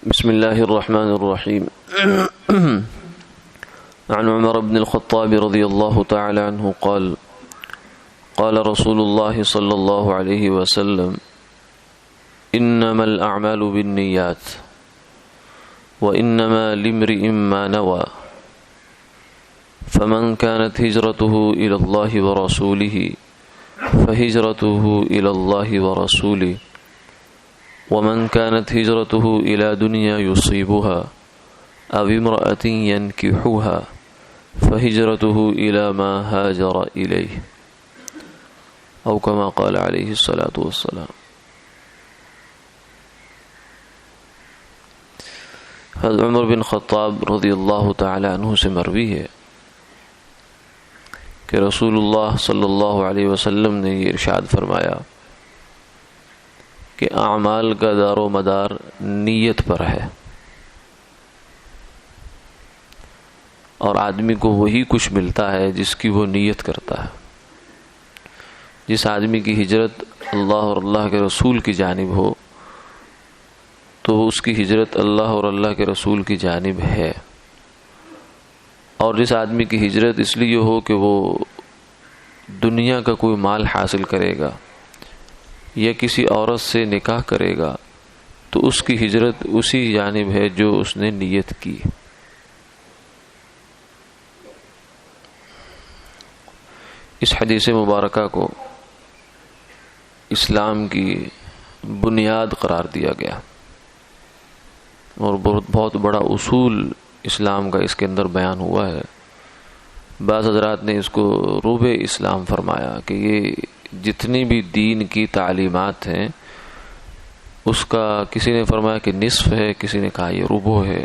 بسم الله الرحمن الرحيم. عن عمر بن الخطاب رضي الله تعالى عنه قال قال رسول الله صلى الله عليه وسلم إنما الأعمال بالنيات وإنما لامرئ ما نوى فمن كانت هجرته إلى الله ورسوله فهجرته إلى الله ورسوله ومن كانت هجرته إلى دنيا يصيبها أو امرأة ينكحها فهجرته إلى ما هاجر إليه أو كما قال عليه الصلاة والسلام. حضرت عمر بن خطاب رضی اللہ تعالی عنہ سے مروی ہے کہ رسول اللہ صلی اللہ علیہ وسلم نے یہ ارشاد فرمایا کہ اعمال کا دار و مدار نیت پر ہے، اور آدمی کو وہی کچھ ملتا ہے جس کی وہ نیت کرتا ہے. جس آدمی کی ہجرت اللہ اور اللہ کے رسول کی جانب ہو تو اس کی ہجرت اللہ اور اللہ کے رسول کی جانب ہے، اور جس آدمی کی ہجرت اس لیے ہو کہ وہ دنیا کا کوئی مال حاصل کرے گا یا کسی عورت سے نکاح کرے گا تو اس کی ہجرت اسی جانب ہے جو اس نے نیت کی. اس حدیث مبارکہ کو اسلام کی بنیاد قرار دیا گیا، اور بہت بڑا اصول اسلام کا اس کے اندر بیان ہوا ہے. بعض حضرات نے اس کو ربع اسلام فرمایا کہ یہ جتنی بھی دین کی تعلیمات ہیں اس کا کسی نے فرمایا کہ نصف ہے، کسی نے کہا یہ ربع ہے.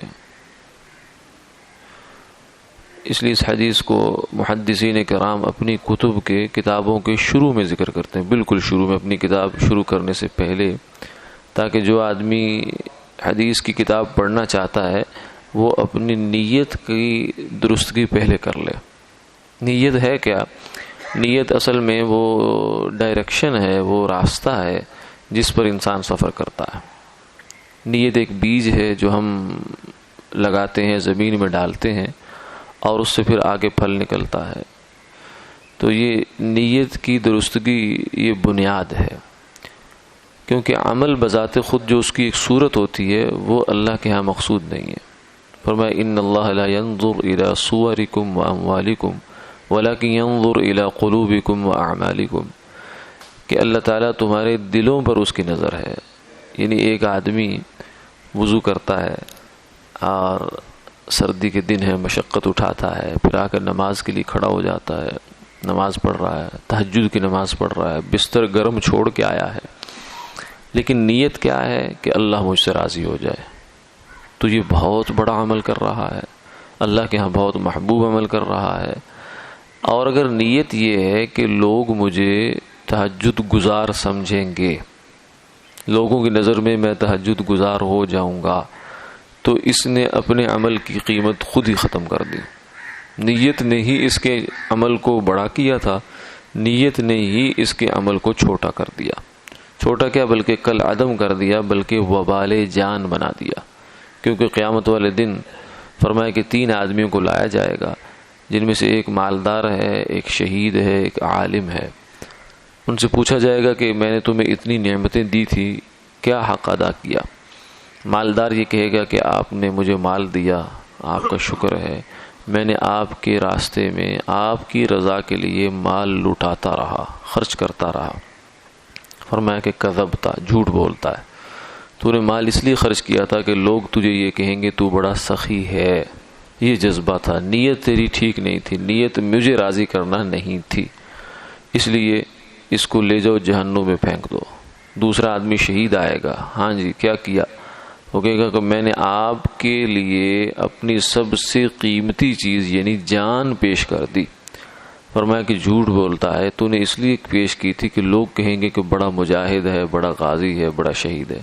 اس لیے اس حدیث کو محدثین کرام اپنی کتابوں کے شروع میں ذکر کرتے ہیں، بالکل شروع میں اپنی کتاب شروع کرنے سے پہلے، تاکہ جو آدمی حدیث کی کتاب پڑھنا چاہتا ہے وہ اپنی نیت کی درستگی پہلے کر لے. نیت ہے کیا؟ نیت اصل میں وہ ڈائریکشن ہے، وہ راستہ ہے جس پر انسان سفر کرتا ہے. نیت ایک بیج ہے جو ہم لگاتے ہیں، زمین میں ڈالتے ہیں، اور اس سے پھر آگے پھل نکلتا ہے. تو یہ نیت کی درستگی یہ بنیاد ہے، کیونکہ عمل بذات خود جو اس کی ایک صورت ہوتی ہے وہ اللہ کے ہاں مقصود نہیں ہے. فرمایا ان اللہ لا ينظر الى صورکم واموالکم ولکن ينظر الى قلوبکم واعمالکم، کہ اللہ تعالیٰ تمہارے دلوں پر اس کی نظر ہے. یعنی ایک آدمی وضو کرتا ہے اور سردی کے دن ہے، مشقت اٹھاتا ہے، پھر آ کر نماز کے لیے کھڑا ہو جاتا ہے، نماز پڑھ رہا ہے، تہجد کی نماز پڑھ رہا ہے، بستر گرم چھوڑ کے آیا ہے، لیکن نیت کیا ہے کہ اللہ مجھ سے راضی ہو جائے. تو یہ بہت بڑا عمل کر رہا ہے، اللہ کے ہاں بہت محبوب عمل کر رہا ہے. اور اگر نیت یہ ہے کہ لوگ مجھے تہجد گزار سمجھیں گے، لوگوں کی نظر میں میں تہجد گزار ہو جاؤں گا، تو اس نے اپنے عمل کی قیمت خود ہی ختم کر دی. نیت نے ہی اس کے عمل کو بڑا کیا تھا، نیت نے ہی اس کے عمل کو چھوٹا کر دیا. چھوٹا کیا بلکہ کل عدم کر دیا، بلکہ وبال جان بنا دیا. کیونکہ قیامت والے دن فرمایا کہ 3 آدمیوں کو لایا جائے گا، جن میں سے ایک مالدار ہے، ایک شہید ہے، ایک عالم ہے. ان سے پوچھا جائے گا کہ میں نے تمہیں اتنی نعمتیں دی تھی، کیا حق ادا کیا؟ مالدار یہ کہے گا کہ آپ نے مجھے مال دیا، آپ کا شکر ہے، میں نے آپ کے راستے میں آپ کی رضا کے لیے مال لوٹاتا رہا، خرچ کرتا رہا. فرمایا کہ کذبتا، جھوٹ بولتا ہے، تو نے مال اس لیے خرچ کیا تھا کہ لوگ تجھے یہ کہیں گے تو بڑا سخی ہے. یہ جذبہ تھا، نیت تیری ٹھیک نہیں تھی، نیت مجھے راضی کرنا نہیں تھی، اس لیے اس کو لے جاؤ جہنم میں پھینک دو. دوسرا آدمی شہید آئے گا، ہاں جی کیا کیا؟ وہ کہے گا کہ میں نے آپ کے لیے اپنی سب سے قیمتی چیز یعنی جان پیش کر دی. فرمایا کہ جھوٹ بولتا ہے، تو نے اس لیے پیش کی تھی کہ لوگ کہیں گے کہ بڑا مجاہد ہے، بڑا غازی ہے، بڑا شہید ہے،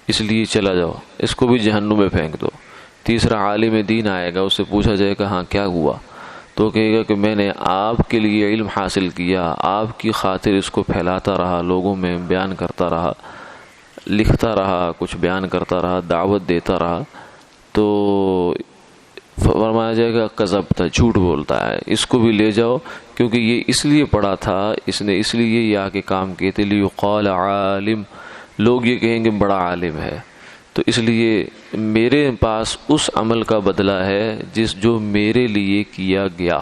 اس لیے چلا جاؤ، اس کو بھی جہنم میں پھینک دو. تیسرا عالم دین آئے گا، اس سے پوچھا جائے گا ہاں کیا ہوا؟ تو کہے گا کہ میں نے آپ کے لیے علم حاصل کیا، آپ کی خاطر اس کو پھیلاتا رہا، لوگوں میں بیان کرتا رہا، لکھتا رہا، کچھ بیان کرتا رہا، دعوت دیتا رہا، تو فرمایا جائے گا کذب تھا، جھوٹ بولتا ہے، اس کو بھی لے جاؤ، کیونکہ یہ اس لیے پڑھا تھا، اس نے اس لیے یہ آ کے کام کیے تھے، لیقال عالم، لوگ یہ کہیں گے بڑا عالم ہے، تو اس لیے میرے پاس اس عمل کا بدلہ ہے جو میرے لیے کیا گیا۔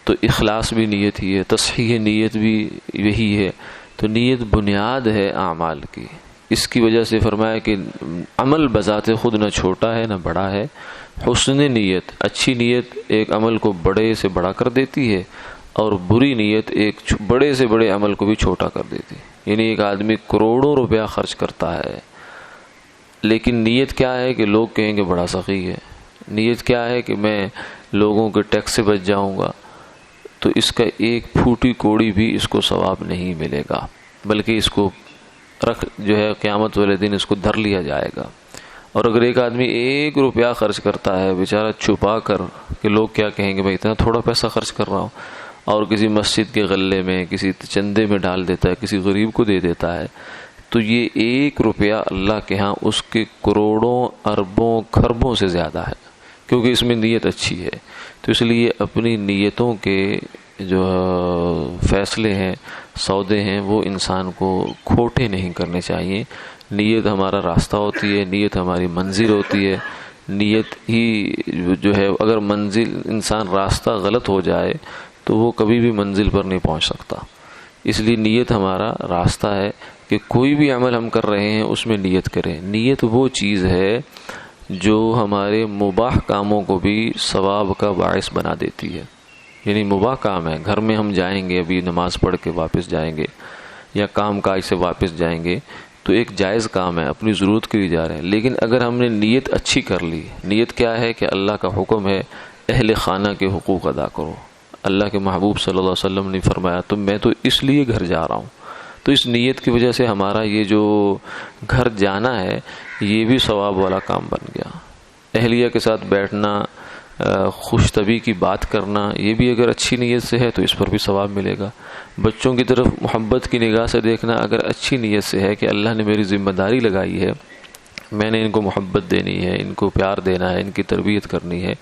تو اخلاص بھی نیت ہی ہے، تصحیح نیت بھی یہی ہے۔ تو نیت بنیاد ہے اعمال کی، اس کی وجہ سے فرمایا کہ عمل بذات خود نہ چھوٹا ہے نہ بڑا ہے، حسن نیت، اچھی نیت ایک عمل کو بڑے سے بڑا کر دیتی ہے، اور بری نیت ایک بڑے سے بڑے عمل کو بھی چھوٹا کر دیتی ہے۔ یعنی ایک آدمی کروڑوں روپیہ خرچ کرتا ہے، لیکن نیت کیا ہے کہ لوگ کہیں گے بڑا سخی ہے، نیت کیا ہے کہ میں لوگوں کے ٹیکس سے بچ جاؤں گا، تو اس کا ایک پھوٹی کوڑی بھی اس کو ثواب نہیں ملے گا، بلکہ اس کو جو ہے قیامت والے دن اس کو دھر لیا جائے گا۔ اور اگر ایک آدمی 1 روپیہ خرچ کرتا ہے بیچارہ چھپا کر کہ لوگ کیا کہیں گے، بھائی اتنا تھوڑا پیسہ خرچ کر رہا ہوں، اور کسی مسجد کے غلے میں، کسی چندے میں ڈال دیتا ہے، کسی غریب کو دے دیتا ہے، تو یہ 1 روپیہ اللہ کے ہاں اس کے کروڑوں اربوں کھربوں سے زیادہ ہے، کیونکہ اس میں نیت اچھی ہے۔ تو اس لیے اپنی نیتوں کے جو فیصلے ہیں، سودے ہیں، وہ انسان کو کھوٹے نہیں کرنے چاہیے۔ نیت ہمارا راستہ ہوتی ہے، نیت ہماری منزل ہوتی ہے، نیت ہی جو ہے، اگر منزل انسان راستہ غلط ہو جائے تو وہ کبھی بھی منزل پر نہیں پہنچ سکتا۔ اس لیے نیت ہمارا راستہ ہے کہ کوئی بھی عمل ہم کر رہے ہیں اس میں نیت کریں۔ نیت وہ چیز ہے جو ہمارے مباح کاموں کو بھی ثواب کا باعث بنا دیتی ہے۔ یعنی مباح کام ہے، گھر میں ہم جائیں گے، ابھی نماز پڑھ کے واپس جائیں گے، یا کام کاج سے واپس جائیں گے، تو ایک جائز کام ہے، اپنی ضرورت کے لیے جا رہے ہیں، لیکن اگر ہم نے نیت اچھی کر لی، نیت کیا ہے کہ اللہ کا حکم ہے اہل خانہ کے حقوق ادا کرو، اللہ کے محبوب صلی اللہ علیہ وسلم نے فرمایا تو میں تو اس لیے گھر جا رہا ہوں، تو اس نیت کی وجہ سے ہمارا یہ جو گھر جانا ہے یہ بھی ثواب والا کام بن گیا۔ اہلیہ کے ساتھ بیٹھنا، خوش طبعی کی بات کرنا، یہ بھی اگر اچھی نیت سے ہے تو اس پر بھی ثواب ملے گا۔ بچوں کی طرف محبت کی نگاہ سے دیکھنا اگر اچھی نیت سے ہے کہ اللہ نے میری ذمہ داری لگائی ہے، میں نے ان کو محبت دینی ہے، ان کو پیار دینا ہے، ان کی تربیت کرنی ہے،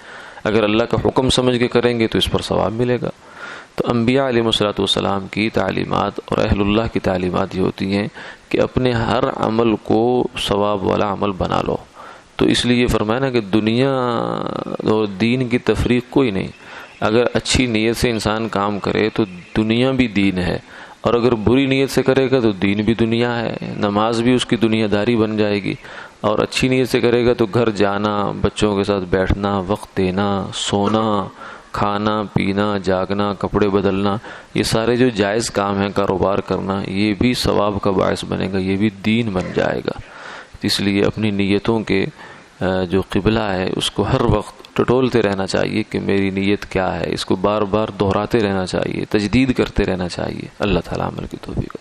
اگر اللہ کا حکم سمجھ کے کریں گے تو اس پر ثواب ملے گا۔ تو انبیاء علیہ الصلوۃ والسلام کی تعلیمات اور اہل اللہ کی تعلیمات یہ ہوتی ہیں کہ اپنے ہر عمل کو ثواب والا عمل بنا لو۔ تو اس لیے یہ فرمایا نا کہ دنیا اور دین کی تفریق کوئی نہیں، اگر اچھی نیت سے انسان کام کرے تو دنیا بھی دین ہے، اور اگر بری نیت سے کرے گا تو دین بھی دنیا ہے، نماز بھی اس کی دنیا داری بن جائے گی، اور اچھی نیت سے کرے گا تو گھر جانا، بچوں کے ساتھ بیٹھنا، وقت دینا، سونا، کھانا پینا، جاگنا، کپڑے بدلنا، یہ سارے جو جائز کام ہیں، کاروبار کرنا، یہ بھی ثواب کا باعث بنے گا، یہ بھی دین بن جائے گا۔ اس لیے اپنی نیتوں کے جو قبلہ ہے اس کو ہر وقت ٹٹولتے رہنا چاہیے کہ میری نیت کیا ہے، اس کو بار بار دہراتے رہنا چاہیے، تجدید کرتے رہنا چاہیے۔ اللہ تعالیٰ عمل کی توفیق۔